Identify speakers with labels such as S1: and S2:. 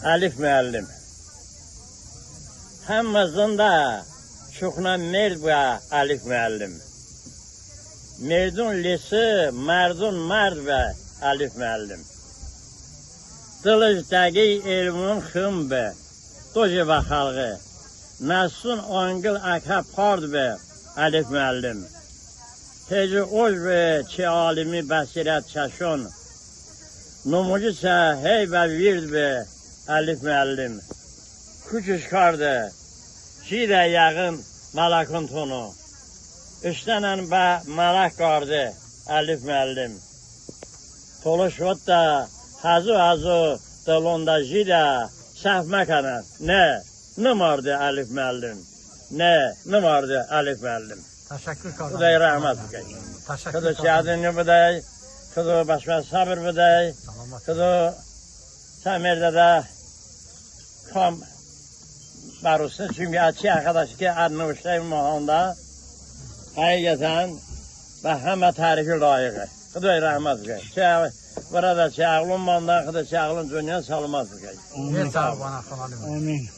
S1: Alif müəllim. Hamımızın da çoxuna merd bu Alif müəllim. Merdun lisi, mardun mard və Alif müəllim. Dılıc dəqiq elmin xımbı, dojeva xalqı. Məsun ongil akha pard və Alif müəllim. Teci oz və ki alimi bəsirət çəşun. Numucu sə hey və vird və Alif müəllim. Kuş işkardı, şidə yağın malakın tonu. Üstənən bə malak qardı Alif müəllim. Toluşvot da hazu dolunda şidə səhməkənə. Ne vardı Alif müəllim? Ne vardı Alif müəllim?
S2: Təşəkkür qardaşım.
S1: Xuday rəhmət edin. Xuda şəhadını budey, xuda başqa sabır budey, xuda Səmirdə də kam barusunu. Çünkü açı arkadaş ki adını uçtayım mahanda həqiqətən və həmə tarifi layıqı. Xuday rəhmət edin. Burada çağılın manda, xuda çağılın dünya salmaz.
S2: Ne sağ ol bana.
S3: Amin.